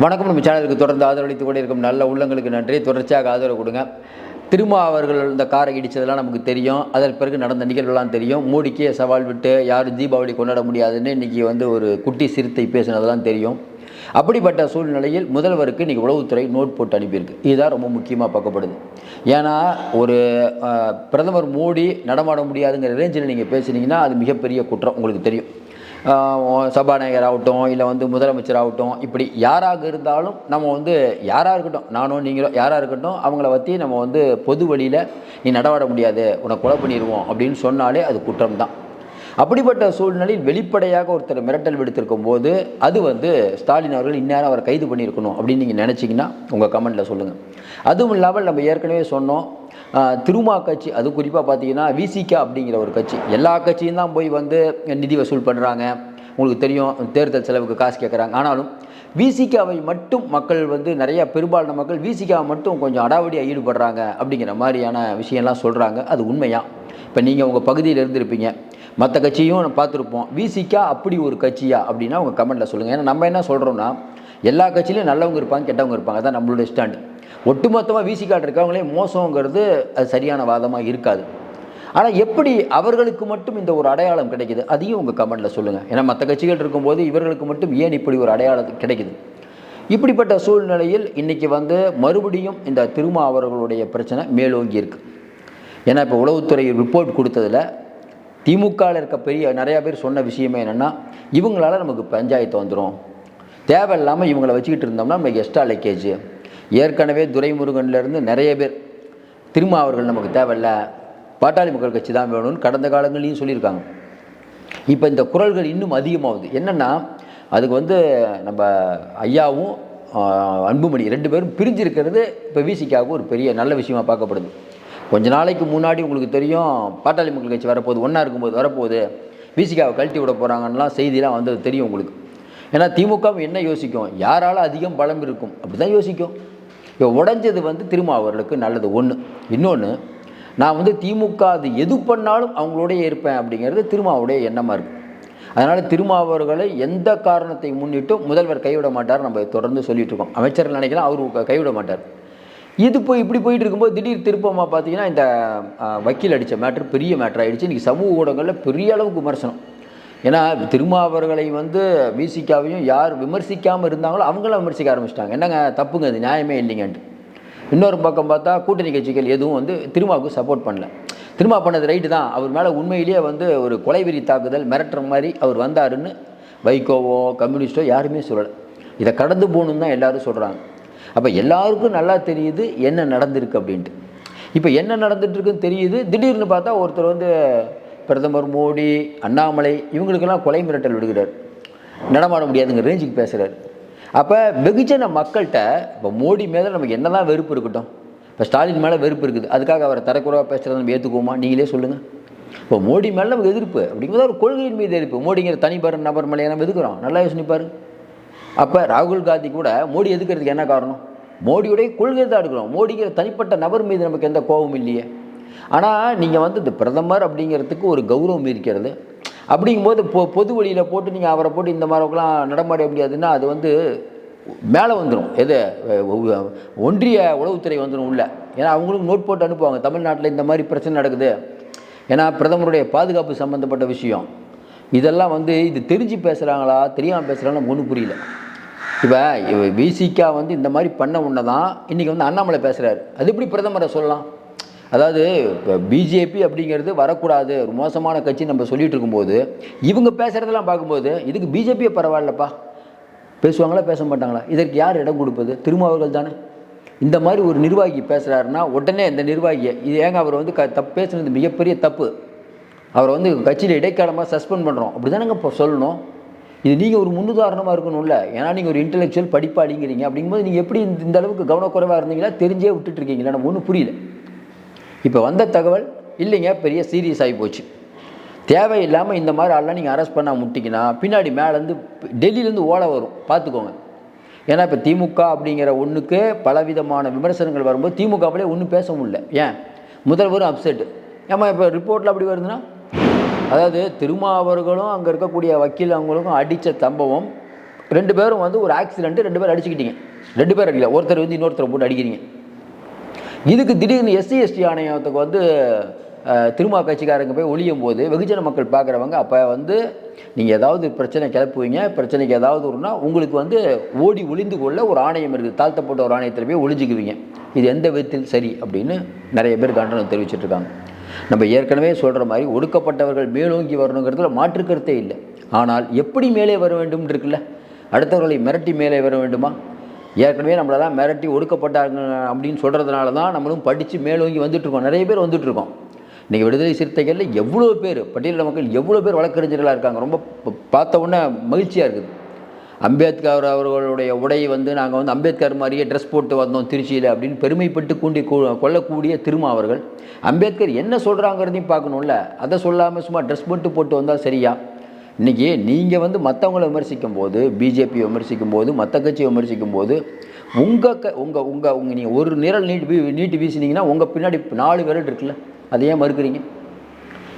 வணக்கம். நம்ம சேனலுக்கு தொடர்ந்து ஆதரவளித்து கொண்டே இருக்கும் நல்ல உள்ளங்களுக்கு நன்றி. தொடர்ச்சியாக ஆதரவு கொடுங்க. திருமா அவர்கள் இந்த காரை இடித்ததெல்லாம் நமக்கு தெரியும். அதற்கு பிறகு நடந்த நிகழ்வுலாம் தெரியும். மோடிக்கே சவால் விட்டு யாரும் தீபாவளி கொண்டாட முடியாதுன்னு இன்றைக்கி ஒரு குட்டி சிறுத்தை பேசுனதெல்லாம் தெரியும். அப்படிப்பட்ட சூழ்நிலையில் முதல்வருக்கு இன்றைக்கி உளவுத்துறை நோட் போட்டு அனுப்பியிருக்கு. இதுதான் ரொம்ப முக்கியமாக பார்க்கப்படுது. ஏன்னா ஒரு பிரதமர் மோடி நடமாட முடியாதுங்கிற ரேஞ்சில் நீங்கள் பேசுனீங்கன்னா அது மிகப்பெரிய குற்றம். உங்களுக்கு தெரியும். சபாநாயகர் ஆகட்டும், இல்லை முதலமைச்சர் ஆகட்டும், இப்படி யாராக இருந்தாலும் நம்ம யாராக இருக்கட்டும், நானோ நீங்களோ யாராக இருக்கட்டும், அவங்கள பற்றி நம்ம பொது வழியில் நீ நடமாட முடியாது, உனக்கு கொலை பண்ணிடுவோம் அப்படின்னு சொன்னாலே அது குற்றம் தான். அப்படிப்பட்ட சூழ்நிலையில் வெளிப்படையாக ஒருத்தர் மிரட்டல் விடுத்திருக்கும் போது அது ஸ்டாலின் அவர்கள் இந்நேரம் அவரை கைது பண்ணியிருக்கணும் அப்படின்னு நீங்கள் நினச்சிங்கன்னா உங்கள் கமெண்ட்டில் சொல்லுங்கள். அதுவும் இல்லாமல் நம்ம ஏற்கனவே சொன்னோம், திருமா கட்சி, அது குறிப்பாக பார்த்தீங்கன்னா விசிகா அப்படிங்கிற ஒரு கட்சி, எல்லா கட்சியும் தான் போய் நிதி வசூல் பண்ணுறாங்க. உங்களுக்கு தெரியும், தேர்தல் செலவுக்கு காசு கேட்குறாங்க. ஆனாலும் விசிகாவை மட்டும் மக்கள் நிறைய பெரும்பாலான மக்கள் விசிகாவை மட்டும் கொஞ்சம் அடாவடியாக ஈடுபடுறாங்க அப்படிங்கிற மாதிரியான விஷயம்லாம் சொல்கிறாங்க. அது உண்மையா? இப்போ நீங்கள் உங்கள் பகுதியில் இருந்திருப்பீங்க, மற்ற கட்சியும் பார்த்துருப்போம். விசிகா அப்படி ஒரு கட்சியா அப்படின்னா உங்கள் கமெண்ட்டில் சொல்லுங்கள். ஏன்னா நம்ம என்ன சொல்கிறோன்னா, எல்லா கட்சியிலையும் நல்லவங்க இருப்பாங்க, கெட்டவங்க இருப்பாங்க. அதான் நம்மளுடைய ஸ்டாண்டு. ஒட்டுமொத்தமாக விசிகாட் இருக்கவங்களே மோசங்கிறது அது சரியான வாதமாக இருக்காது. ஆனால் எப்படி அவர்களுக்கு மட்டும் இந்த ஒரு அடையாளம் கிடைக்குது, அதையும் உங்கள் கமெண்ட்டில் சொல்லுங்கள். ஏன்னா மற்ற கட்சிகள் இருக்கும்போது இவர்களுக்கு மட்டும் ஏன் இப்படி ஒரு அடையாளம் கிடைக்குது? இப்படிப்பட்ட சூழ்நிலையில் இன்றைக்கி மறுபடியும் இந்த திருமா அவர்களுடைய பிரச்சனை மேலோங்கி இருக்குது. ஏன்னா இப்போ உளவுத்துறை ரிப்போர்ட் கொடுத்ததில் திமுகவில் இருக்க நிறையா பேர் சொன்ன விஷயமே என்னென்னா, இவங்களால நமக்கு பஞ்சாயத்து வந்துடும், தேவையில்லாமல் இவங்களை வச்சுக்கிட்டு இருந்தோம்னா நமக்கு எக்ஸ்ட்ரா லக்கேஜ். ஏற்கனவே துரைமுருகன்லேருந்து நிறைய பேர் திருமா அவர்கள் நமக்கு தேவையில்லை, பாட்டாளி மக்கள் கட்சி தான் வேணும்னு கடந்த காலங்களையும் சொல்லியிருக்காங்க. இப்போ இந்த குரல்கள் இன்னும் அதிகமாகுது. என்னென்னா, அதுக்கு நம்ம ஐயாவும் அன்புமணி 2 பேரும் பிரிஞ்சிருக்கிறது இப்போ விசிகாவுக்கு ஒரு பெரிய நல்ல விஷயமாக பார்க்கப்படுது. கொஞ்ச நாளைக்கு முன்னாடி உங்களுக்கு தெரியும், பாட்டாளி மக்கள் கட்சி வரப்போகுது, ஒன்றா இருக்கும்போது வரப்போகுது, விசிகாவை கழட்டி விட போகிறாங்கலாம் செய்திலாம் வந்தது தெரியும் உங்களுக்கு. ஏன்னா திமுக என்ன யோசிக்கும், யாரால் அதிகம் பலம் இருக்கும் அப்படி தான் யோசிக்கும். இப்போ உடஞ்சது திருமா அவர்களுக்கு நல்லது ஒன்று. இன்னொன்று, நான் திமுக அது எது பண்ணாலும் அவங்களோடய இருப்பேன் அப்படிங்கிறது திருமாவுடைய எண்ணமாக இருக்குது. அதனால் திருமா அவர்களை எந்த காரணத்தை முன்னிட்டும் முதல்வர் கைவிட மாட்டார். நம்ம தொடர்ந்து சொல்லிகிட்டு இருக்கோம். அமைச்சர்கள் நினைக்கலாம் அவர் கைவிட மாட்டார். இது இப்படி போயிட்டு இருக்கும்போது திடீர் திருப்பமாக பார்த்தீங்கன்னா இந்த வக்கீல் அடித்த மேட்ரு பெரிய மேட்ரு ஆகிடுச்சு. இன்றைக்கி சமூக ஊடகங்களில் பெரிய அளவுக்கு விமர்சனம். ஏன்னா திருமா அவர்களை விசிகாவையும் யார் விமர்சிக்காமல் இருந்தாங்களோ அவங்களாம் விமர்சிக்க ஆரம்பிச்சிட்டாங்க. என்னங்க தப்புங்க, அது நியாயமே இல்லைங்கன்ட்டு. இன்னொரு பக்கம் பார்த்தா கூட்டணி கட்சிகள் எதுவும் திருமாவுக்கு சப்போர்ட் பண்ணல. திருமா பண்ணது ரைட்டு தான், அவர் மேலே உண்மையிலேயே ஒரு கொலைவெறி தாக்குதல் மிரட்டுற மாதிரி அவர் வந்தாருன்னு வைகோவோ கம்யூனிஸ்டோ யாருமே சொல்லலை. இதை கடந்து போகணுன்னு தான் எல்லோரும் சொல்கிறாங்க. அப்போ எல்லாருக்கும் நல்லா தெரியுது என்ன நடந்திருக்கு அப்படின்ட்டு. இப்போ என்ன நடந்துட்டுருக்குன்னு தெரியுது. திடீர்னு பார்த்தா ஒருத்தர் பிரதமர் மோடி, அண்ணாமலை இவங்களுக்கெல்லாம் கொலை மிரட்டல் விடுகிறார், நடமாட முடியாதுங்கிற ரேஞ்சுக்கு பேசுகிறார். அப்போ வெகுஜன மக்கள்கிட்ட இப்போ மோடி மேலே நமக்கு என்ன தான் வெறுப்பு இருக்கட்டும், இப்போ ஸ்டாலின் மேலே வெறுப்பு இருக்குது, அதுக்காக அவரை தரக்குறைவாக பேசுகிறத நம்ம ஏற்றுக்குவோமா? நீங்களே சொல்லுங்கள். இப்போ மோடி மேலே நமக்கு எதிர்ப்பு அப்படிங்கிறது ஒரு கொள்கையின் மீது எதிர்ப்பு. மோடிங்கிற தனிப்பெரும் நபர் மேலே நம்ம எதுக்குறோம், நல்லா யோசிப்பார். அப்போ ராகுல் காந்தி கூட மோடி எதுக்கிறதுக்கு என்ன காரணம்? மோடியுடைய கொள்கை தான் எடுக்கிறோம். மோடிங்கிற தனிப்பட்ட நபர் மீது நமக்கு எந்த கோபமும் இல்லையே. ஆனால் நீங்கள் இந்த பிரதமர் அப்படிங்கிறதுக்கு ஒரு கௌரவம் இருக்கிறது. அப்படிங்கும்போது பொது வழியில் போட்டு நீங்கள் அவரை போட்டு இந்த மாதிரிலாம் நடமாட முடியாதுன்னா அது மேலே வந்துடும். எது ஒன்றிய உளவுத்துறை வந்துடும் உள்ள. ஏன்னா அவங்களும் நோட் போட்டு அனுப்புவாங்க, தமிழ்நாட்டில் இந்த மாதிரி பிரச்சனை நடக்குது. ஏன்னா பிரதமருடைய பாதுகாப்பு சம்மந்தப்பட்ட விஷயம். இதெல்லாம் இது தெரிஞ்சு பேசுகிறாங்களா தெரியாமல் பேசுகிறாங்களா ஒன்றும் புரியல. இப்போ விசிகா இந்த மாதிரி பண்ண உடனே தான் இன்றைக்கி அண்ணாமலை பேசுகிறாரு. அது எப்படி பிரதமரை சொல்லலாம்? அதாவது இப்போ பிஜேபி அப்படிங்கிறது வரக்கூடாது, ஒரு மோசமான கட்சி நம்ம சொல்லிகிட்டு இருக்கும்போது இவங்க பேசுகிறதெல்லாம் பார்க்கும்போது இதுக்கு பிஜேபியே பரவாயில்லப்பா, பேசுவாங்களா பேச மாட்டாங்களா? இதற்கு யார் இடம் கொடுப்பது? திருமாவர்கள் தானே. இந்த மாதிரி ஒரு நிர்வாகி பேசுகிறாருன்னா உடனே இந்த நிர்வாகியை இது ஏங்க அவர் தப்பு பேசுனது மிகப்பெரிய தப்பு, அவரை கட்சியில் இடைக்காலமாக சஸ்பெண்ட் பண்ணுறோம் அப்படி தானேங்க இப்போ சொல்லணும். இது நீங்கள் ஒரு முன்னுதாரணமாக இருக்கணும்ல. ஏன்னா நீங்கள் ஒரு இன்டெலெக்சுவல் படிப்பாளிங்கிறீங்க. அப்படிங்கும்போது நீங்கள் எப்படி இந்த அளவுக்கு கவனக்குறைவாக இருந்தீங்களா, தெரிஞ்சே விட்டுட்டுருக்கீங்களா? நம்ம ஒன்றும் புரியல. இப்போ வந்த தகவல் இல்லைங்க, பெரிய சீரியஸ் ஆகி போச்சு. தேவையில்லாமல் இந்த மாதிரி ஆள்லாம் நீங்கள் அரெஸ்ட் பண்ண முட்டிங்கன்னா பின்னாடி மேலேருந்து டெல்லியிலேருந்து ஓலை வரும், பார்த்துக்கோங்க. ஏன்னா இப்போ திமுக அப்படிங்கிற ஒன்றுக்கு பலவிதமான விமர்சனங்கள் வரும்போது திமுகவிலே ஒன்றும் பேச முடியல. ஏன் முதல்வரும் அப்செட்டு. ஏமா இப்போ ரிப்போர்ட்டில் அப்படி வருதுன்னா, அதாவது திருமா அவர்களும் அங்கே இருக்கக்கூடிய வக்கீல் அவங்களுக்கும் அடித்த சம்பவம் 2 பேரும் வந்து ஒரு ஆக்சிடென்ட்டு, 2 பேரும் அடிச்சுக்கிட்டீங்க. 2 பேர் அடிக்கல, ஒருத்தர் வந்து இன்னொருத்தரை போட்டு அடிக்கிறீங்க. இதுக்கு திடீர்னு எஸ்சி எஸ்டி ஆணையத்துக்கு வந்து திருமா கட்சிக்காரங்க போய் ஒழியும் போது வெகுஜன மக்கள் பார்க்குறவங்க அப்போ வந்து நீங்கள் ஏதாவது பிரச்சனை கிளப்புவீங்க, பிரச்சனைக்கு ஏதாவது ஒருனா உங்களுக்கு வந்து ஓடி ஒளிந்து கொள்ள ஒரு ஆணையம் இருக்குது, தாழ்த்தப்பட்ட ஒரு ஆணையத்தில் போய் ஒளிஞ்சிக்குவீங்க. இது எந்த விதத்தில் சரி அப்படின்னு நிறைய பேர் கண்டனம் தெரிவிச்சிட்ருக்காங்க. நம்ம ஏற்கனவே சொல்கிற மாதிரி ஒடுக்கப்பட்டவர்கள் மேலோங்கி வரணுங்கிறதுல மாற்று கருத்தே இல்லை. ஆனால் எப்படி மேலே வர வேண்டும் இருக்குல்ல, அடுத்தவர்களை மிரட்டி மேலே வர வேண்டுமா? ஏற்கனவே நம்மளெல்லாம் மிரட்டி ஒடுக்கப்பட்டாங்க அப்படின்னு சொல்கிறதுனால தான் நம்மளும் படித்து மேலோங்கி வந்துட்டுருக்கோம். நிறைய பேர் வந்துட்டுருக்கோம். இன்றைக்கி விடுதலை சிறுத்தைகளில் எவ்வளோ பேர், பட்டியலின மக்கள் எவ்வளோ பேர் வழக்கறிஞர்களாக இருக்காங்க. ரொம்ப பார்த்த உடனே மகிழ்ச்சியாக இருக்குது. அம்பேத்கர் அவர்களுடைய உடையை வந்து நாங்கள் வந்து அம்பேத்கர் மாதிரியே ட்ரெஸ் போட்டு வந்தோம் திருச்சியில் அப்படின்னு பெருமைப்பட்டு கொள்ளக்கூடிய திருமாவர்கள் அம்பேத்கர் என்ன சொல்கிறாங்கிறதையும் பார்க்கணும்ல. அதை சொல்லாமல் சும்மா ட்ரெஸ் மட்டும் போட்டு வந்தால் சரியா? இன்றைக்கி நீங்கள் வந்து மற்றவங்களை விமர்சிக்கும் போது, பிஜேபி விமர்சிக்கும் போது, மற்ற கட்சியை விமர்சிக்கும் போது உங்கள் நீங்கள் ஒரு நிரல் நீட்டி வீசினீங்கன்னா உங்கள் பின்னாடி 4 விரல் இருக்குல்ல, அதை ஏன் மறுக்கிறீங்க?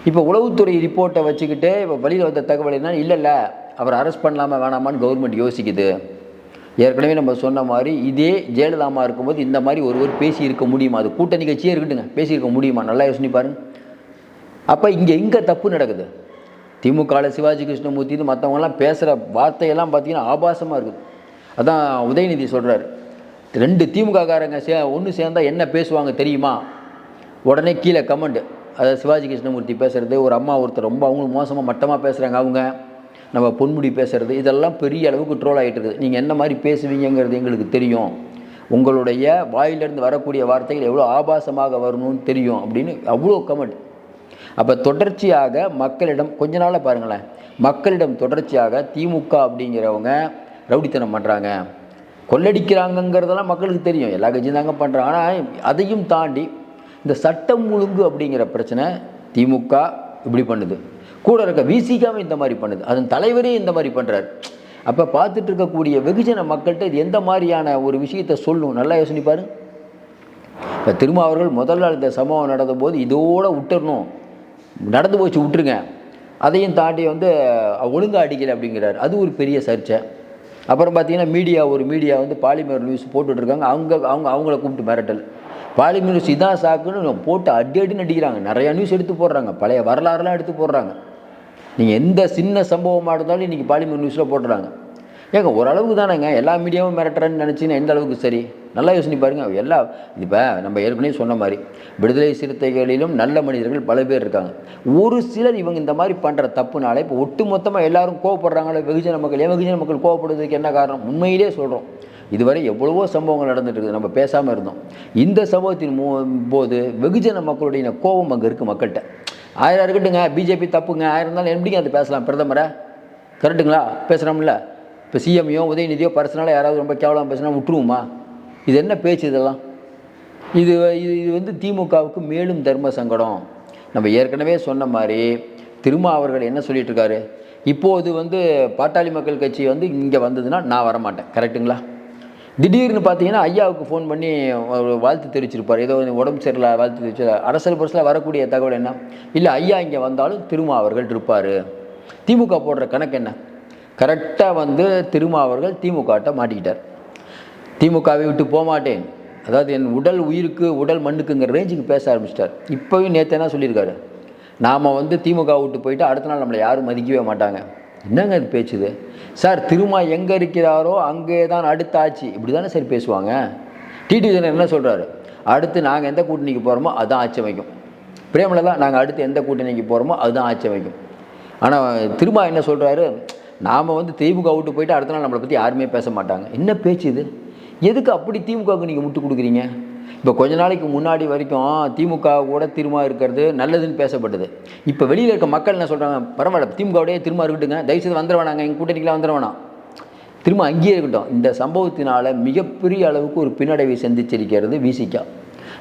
இப்போ உளவுத்துறை ரிப்போர்ட்டை வச்சுக்கிட்டு இப்போ வழியில் வந்த தகவல் என்ன, இல்லை அவர் அரெஸ்ட் பண்ணலாமா வேணாமான்னு கவர்மெண்ட் யோசிக்குது. ஏற்கனவே நம்ம சொன்ன மாதிரி இதே ஜெயலலிதாமா இருக்கும்போது இந்த மாதிரி ஒருவர் பேசியிருக்க முடியுமா? அது கூட்டணி கட்சியே இருக்கட்டுங்க, பேசியிருக்க முடியுமா? நல்லா யோசனை பாருங்க. அப்போ இங்கே தப்பு நடக்குது. திமுகவில் சிவாஜி கிருஷ்ணமூர்த்தி மற்றவங்கலாம் பேசுகிற வார்த்தையெல்லாம் பார்த்தீங்கன்னா ஆபாசமாக இருக்குது. அதான் உதயநிதி சொல்கிறார், 2 திமுககாரங்க ஒன்று சேர்ந்தால் என்ன பேசுவாங்க தெரியுமா? உடனே கீழே கமெண்ட், அதாவது சிவாஜி கிருஷ்ணமூர்த்தி பேசுகிறது, ஒரு அம்மா ஒருத்தர் ரொம்ப அவங்களும் மோசமாக மட்டமாக பேசுகிறாங்க, அவங்க நம்ம பொன்முடி பேசுகிறது, இதெல்லாம் பெரிய அளவுக்கு ட்ரோல் ஆகிட்டு இருக்குது. நீங்கள் என்ன மாதிரி பேசுவீங்கிறது எங்களுக்கு தெரியும், உங்களுடைய வாயிலிருந்து வரக்கூடிய வார்த்தைகள் எவ்வளோ ஆபாசமாக வரணும்னு தெரியும் அப்படின்னு அவ்வளோ கமெண்ட். அப்போ தொடர்ச்சியாக மக்களிடம் கொஞ்ச நாளாக பாருங்களேன், மக்களிடம் தொடர்ச்சியாக திமுக அப்படிங்கிறவங்க ரவுடித்தனம் பண்ணுறாங்க, கொள்ளடிக்கிறாங்கங்கிறதெல்லாம் மக்களுக்கு தெரியும், எல்லா கட்சியும் தாங்க பண்ணுறாங்க. ஆனால் அதையும் தாண்டி இந்த சட்டம் ஒழுங்கு அப்படிங்கிற பிரச்சனை திமுக இப்படி பண்ணுது, கூட இருக்க விசிகாவும் இந்த மாதிரி பண்ணுது, அதன் தலைவரே இந்த மாதிரி பண்ணுறாரு. அப்போ பார்த்துட்டு இருக்கக்கூடிய வெகுஜன மக்கள்கிட்ட இது எந்த மாதிரியான ஒரு விஷயத்தை சொல்லும், நல்லா யோசனை பாருங்க. இப்போ திருமாவர்கள் முதல் நாள் இந்த சம்பவம் நடந்த போது இதோடு விட்டுறணும், நடந்து போச்சு விட்டுருங்க, அதையும் தாண்டி வந்து ஒழுங்காக அடிக்கலை அப்படிங்கிறார். அது ஒரு பெரிய சர்ச்சை. அப்புறம் பார்த்தீங்கன்னா ஒரு மீடியா வந்து பாலிமர் நியூஸ் போட்டுட்ருக்காங்க, அவங்கள கூப்பிட்டு மிரட்டல். பாலிமர் நியூஸ் இதான் சாக்குன்னு போட்டு அடின்னு அடிக்கிறாங்க, நிறையா நியூஸ் எடுத்து போடுறாங்க, பழைய வரலாறுலாம் எடுத்து போடுறாங்க. நீங்கள் எந்த சின்ன சம்பவமாக இருந்தாலும் இன்றைக்கி பாலிமர் நியூஸில் போடுறாங்க. ஏங்க ஓரளவுக்கு தானேங்க எல்லா மீடியாவும் மிரட்டுறேன்னு நினச்சிங்கன்னா எந்த அளவுக்கு சரி? நல்லா யோசனை பாருங்கள். இப்போ நம்ம ஏற்கனவே சொன்ன மாதிரி விடுதலை சிறுத்தைகளிலும் நல்ல மனிதர்கள் பல பேர் இருக்காங்க. ஒரு சிலர் இவங்க இந்த மாதிரி பண்ணுற தப்புனால இப்போ ஒட்டு மொத்தமாக எல்லாரும் கோவப்படுறாங்களே வெகுஜன மக்கள். ஏன் வெகுஜன மக்கள் கோவப்படுறதுக்கு என்ன காரணம்? உண்மையிலே சொல்கிறோம், இதுவரை எவ்வளவோ சம்பவங்கள் நடந்துட்டு இருக்குது, நம்ம பேசாமல் இருந்தோம். இந்த சம்பவத்தின் போது வெகுஜன மக்களுடைய கோபம் அங்கே இருக்குது மக்கள்கிட்ட. 1000 இருக்கட்டுங்க, பிஜேபி தப்புங்க, 1000 இருந்தாலும் எப்படிங்க அது பேசலாம்? பிரதமரை கரெக்டுங்களா? பேசுகிறோம்ல. இப்போ சிஎம்ஐயோ உதயநிதியோ பர்சனலாக யாராவது ரொம்ப கேவலம் பேசினா விட்டுருவோமா? இது என்ன பேச்சு இதெல்லாம்? இது வந்து திமுகவுக்கு மேலும் தர்ம சங்கடம். நம்ம ஏற்கனவே சொன்ன மாதிரி அவர்கள் என்ன சொல்லிட்டு இருக்காரு, இப்போது வந்து பாட்டாளி மக்கள் கட்சி வந்து இங்கே வந்ததுன்னா நான் வரமாட்டேன், கரெக்டுங்களா? திடீர்னு பார்த்தீங்கன்னா ஐயாவுக்கு ஃபோன் பண்ணி ஒரு வாழ்த்து தெரிவிச்சிருப்பார், ஏதோ உடம்பு சரியில்லை வாழ்த்து தெரிவிச்சு. அரசியல் பரிசில் வரக்கூடிய தகவல் என்ன, இல்லை ஐயா இங்கே வந்தாலும் அவர்கள் இருப்பார். திமுக போடுற கணக்கு என்ன? கரெக்டாக வந்து அவர்கள் திமுகட்ட மாட்டிக்கிட்டார். திமுகவை விட்டு போக மாட்டேன், அதாவது என் உடல் உயிருக்கு உடல் மண்ணுக்குங்கிற ரேஞ்சுக்கு பேச ஆரம்பிச்சிட்டார். இப்போயும் நேற்று என்ன சொல்லியிருக்காரு, நாம் வந்து திமுக விட்டு போயிட்டு அடுத்த நாள் நம்மளை யாரும் மதிக்கவே மாட்டாங்க. என்னங்க அது பேச்சுது சார்? எங்கே இருக்கிறாரோ அங்கே தான் அடுத்த ஆட்சி, இப்படி தானே சரி பேசுவாங்க? டிடி தினகரன் என்ன சொல்கிறாரு, அடுத்து நாங்கள் எந்த கூட்டணிக்கு போகிறோமோ அதுதான் ஆட்சி அமைக்கும். பிரேமலதா நாங்கள் அடுத்து எந்த கூட்டணிக்கு போகிறோமோ அதுதான் ஆட்சி அமைக்கும். ஆனால் என்ன சொல்கிறாரு, நாம் வந்து திமுக விட்டு போயிட்டு அடுத்த நாள் நம்மளை பற்றி யாருமே பேச மாட்டாங்க. என்ன பேச்சு இது? எதுக்கு அப்படி திமுகவுக்கு நீங்கள் முட்டு கொடுக்குறீங்க? இப்போ கொஞ்ச நாளைக்கு முன்னாடி வரைக்கும் திமுக கூட இருக்கிறது நல்லதுன்னு பேசப்பட்டது. இப்போ வெளியில் இருக்க மக்கள் என்ன சொல்கிறாங்க, பரவாயில்ல திமுகவுடைய இருக்கட்டுங்க, தயவுசெய்து வந்துட வேணாங்க, எங்கள் கூட்டணிக்கெலாம் வந்துட வேணாம், அங்கேயே இருக்கட்டும். இந்த சம்பவத்தினால் மிகப்பெரிய அளவுக்கு ஒரு பின்னடைவை சந்திச்சிருக்கிறது விசிகா.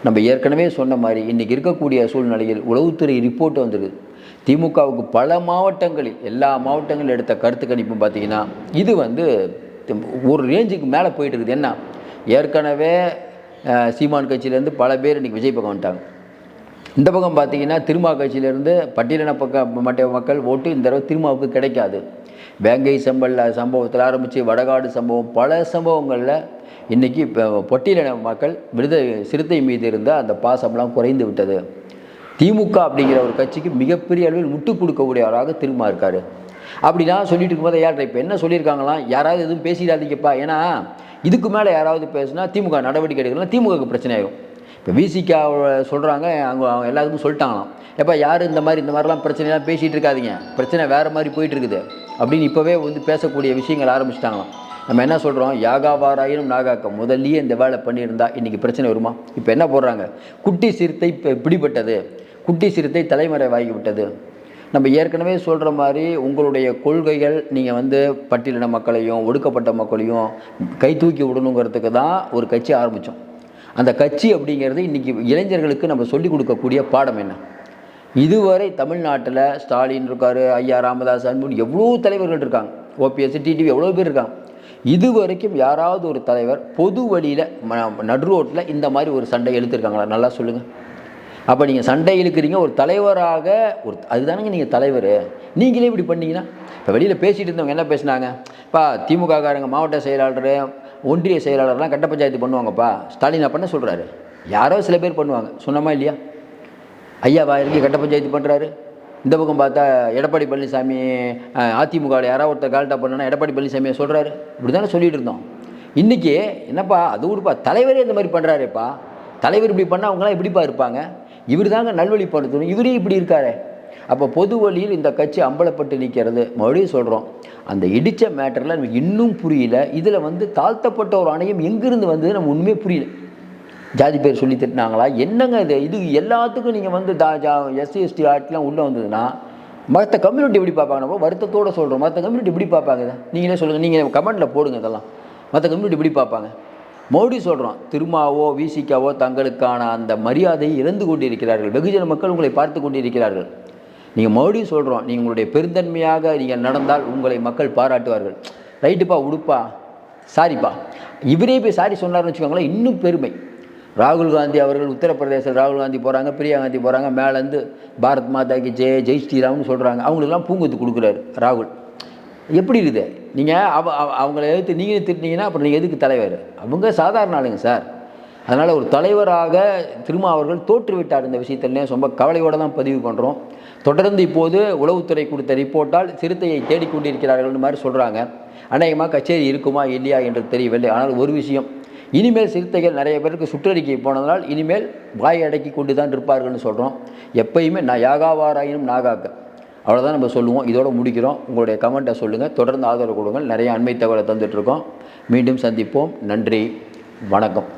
நம்ம ஏற்கனவே சொன்ன மாதிரி இன்றைக்கி இருக்கக்கூடிய சூழ்நிலையில் உளவுத்துறை ரிப்போர்ட் வந்துருக்குது. திமுகவுக்கு பல மாவட்டங்களில் எல்லா மாவட்டங்களும் எடுத்த கருத்து கணிப்பும் பார்த்திங்கன்னா இது வந்து ஒரு ரேஞ்சுக்கு மேலே போயிட்டு இருக்குது. என்ன, ஏற்கனவே சீமான் கட்சியிலேருந்து பல பேர் இன்றைக்கி விஜய் பக்கம் வந்துட்டாங்க. இந்த பக்கம் பார்த்திங்கன்னா கட்சியிலேருந்து பட்டியலின மக்கள் ஓட்டு இந்த தடவை திருமாவுக்கு கிடைக்காது. வேங்கை சம்பவத்தில் ஆரம்பித்து வடகாடு சம்பவம் பல சம்பவங்களில் இன்றைக்கி இப்போ பட்டியலின மக்கள் சிறுத்தை மீது இருந்த அந்த பாசம்லாம் குறைந்து விட்டது. திமுக அப்படிங்கிற ஒரு கட்சிக்கு மிகப்பெரிய அளவில் முட்டுக் கொடுக்கக்கூடியவராக திரும்ப இருக்கார். அப்படின்னா சொல்லிட்டு இருக்கும்போது யார் இப்போ என்ன சொல்லியிருக்காங்களாம், யாராவது எதுவும் பேசிடாதீங்கப்பா, ஏன்னா இதுக்கு மேலே யாராவது பேசுனா திமுக நடவடிக்கை எடுக்கலாம், திமுகவுக்கு பிரச்சனை ஆகும். இப்போ விசிகா சொல்கிறாங்க, அவங்க எல்லாத்துக்கும் சொல்லிட்டாங்களாம், எப்போ யார் இந்த மாதிரிலாம் பிரச்சனைலாம் பேசிகிட்டு இருக்காதிங்க, பிரச்சனை வேறு மாதிரி போயிட்டுருக்குது அப்படின்னு இப்போவே பேசக்கூடிய விஷயங்கள் ஆரம்பிச்சிட்டாங்களாம். நம்ம என்ன சொல்கிறோம், யாகாவாராயினும் நாகாக்க, முதல்லையே இந்த வேலை பண்ணியிருந்தா இன்றைக்கி பிரச்சனை வருமா? இப்போ என்ன போடுறாங்க, குட்டி சிறுத்தை பிடிபட்டது, குட்டி சிறுத்தை தலைமறைவாகி விட்டது. நம்ம ஏற்கனவே சொல்கிற மாதிரி உங்களுடைய கொள்கைகள் நீங்கள் பட்டியலின மக்களையும் ஒடுக்கப்பட்ட மக்களையும் கை தூக்கி விடணுங்கிறதுக்கு தான் ஒரு கட்சி ஆரம்பித்தோம். அந்த கட்சி அப்படிங்கிறது இன்றைக்கி இளைஞர்களுக்கு நம்ம சொல்லிக் கொடுக்கக்கூடிய பாடம் என்ன? இதுவரை தமிழ்நாட்டில் ஸ்டாலின் இருக்கார், ஐயா ராமதாஸ், அன்புன்னு எவ்வளோ தலைவர்கள் இருக்காங்க, ஓபிஎஸ், டிடிவி எவ்வளோ பேர் இருக்காங்க. இது வரைக்கும் யாராவது ஒரு தலைவர் பொது வழியில் நடு ரோட்டில் இந்த மாதிரி ஒரு சண்டை இழுத்துருக்காங்களா? நல்லா சொல்லுங்கள். அப்போ நீங்கள் சண்டை இழுக்கிறீங்க ஒரு தலைவராக, அதுதானங்க நீங்கள் தலைவர். நீங்களே இப்படி பண்ணீங்கன்னா, இப்போ வெளியில் பேசிகிட்டு இருந்தவங்க என்ன பேசினாங்க, இப்போ திமுககாரங்க மாவட்ட செயலாளர், ஒன்றிய செயலாளர்லாம் கட்ட பஞ்சாயத்து பண்ணுவாங்கப்பா, ஸ்டாலின் பண்ண சொல்கிறாரு. யாரோ சில பேர் பண்ணுவாங்க, சொன்னமா இல்லையா? ஐயா வாயிற்கு கட்ட பஞ்சாயத்து பண்ணுறாரு. இந்த பக்கம் பார்த்தா எடப்பாடி பழனிசாமி அதிமுகவில் யாராவது ஒருத்தர் கால்ட்டா பண்ணனா எடப்பாடி பழனிசாமியை சொல்கிறாரு. இப்படி தானே சொல்லிட்டு இருந்தோம். இன்றைக்கி என்னப்பா அது விடுப்பா, தலைவரே இந்த மாதிரி பண்ணுறாருப்பா, தலைவர் இப்படி பண்ணால் அவங்களாம் எப்படிப்பா இருப்பாங்க? இவர் தாங்க நல்வழிப்படுத்தணும், இவரே இப்படி இருக்காரு. அப்போ பொது வழியில் இந்த கட்சி அம்பலப்பட்டு நிற்கிறது. மறுபடியும் சொல்கிறோம், அந்த இடித்த மேட்டரில் நமக்கு இன்னும் புரியல. இதில் தாழ்த்தப்பட்ட ஒரு ஆணையம் எங்கேருந்து வந்தது நம்ம உண்மையே புரியல. ஜாதி பேர் சொல்லி திட்டினாங்களா என்னங்க இது எல்லாத்துக்கும் நீங்கள் எஸ்சி எஸ்டி ஆட்லாம் உள்ளே வந்ததுன்னா மற்ற கம்யூனிட்டி எப்படி பார்ப்பாங்க? நம்ம வருத்தத்தோடு சொல்கிறோம், மற்ற கம்யூனிட்டி எப்படி பார்ப்பாங்க? நீங்களே சொல்லுங்கள், நீங்கள் கமெண்டில் போடுங்க. இதெல்லாம் மற்ற கம்யூனிட்டி எப்படி பார்ப்பாங்க? மோடி சொல்கிறோம், திருமாவோ விசிகாவோ தங்களுக்கான அந்த மரியாதையை இழந்து கொண்டிருக்கிறார்கள். வெகுஜன மக்கள் உங்களை பார்த்து கொண்டிருக்கிறார்கள். நீங்கள் மோடி சொல்கிறோம், நீங்கள் உங்களுடைய பெருந்தன்மையாக நீங்கள் நடந்தால் உங்களை மக்கள் பாராட்டுவார்கள். ரைட்டுப்பா, உடுப்பா, சாரிப்பா, இவரே போய் சாரி சொன்னார்னு வச்சுக்கோங்களேன், இன்னும் பெருமை. ராகுல் காந்தி அவர்கள் உத்தரப்பிரதேசத்தில் ராகுல் காந்தி போகிறாங்க, பிரியா காந்தி போகிறாங்க, மேலேருந்து பாரத் மாதாக்கு ஜெய் ஸ்ரீராம்னு சொல்கிறாங்க. அவங்களுக்கெல்லாம் பூங்கொத்து கொடுக்குறாரு ராகுல். எப்படி இருக்குது? நீங்கள் அவங்கள எதிர்த்து நீங்கள் திட்டினீங்கன்னா அப்புறம் நீங்கள் எதுக்கு தலைவர்? அவங்க சாதாரண ஆளுங்க சார். அதனால் ஒரு தலைவராக திரும்ப அவர்கள் தோற்றுவிட்டார். இந்த விஷயத்திலே ரொம்ப கவலையோடு தான் பதிவு பண்ணுறோம். தொடர்ந்து இப்போது உளவுத்துறை கொடுத்த ரிப்போர்ட்டால் சிறுத்தையை தேடிக்கொண்டிருக்கிறார்கள் மாதிரி சொல்கிறாங்க. அநேகமாக கச்சேரி இருக்குமா இல்லையா என்று தெரியவில்லை. ஆனால் ஒரு விஷயம், இனிமேல் சிறுத்தைகள் நிறைய பேருக்கு சுற்றறிக்கை போனதனால் இனிமேல் வாய் அடக்கி கொண்டு தான் இருப்பார்கள்னு சொல்கிறோம். எப்பயுமே யாகாவாராயினும் நாகாக்க, அவ்வளோதான் நம்ம சொல்லுவோம். இதோடு முடிக்கிறோம். உங்களுடைய கமெண்ட்டை சொல்லுங்கள், தொடர்ந்து ஆதரவு கொடுங்கள். நிறைய அண்மை தகவலை தந்துட்டுருக்கோம். மீண்டும் சந்திப்போம். நன்றி, வணக்கம்.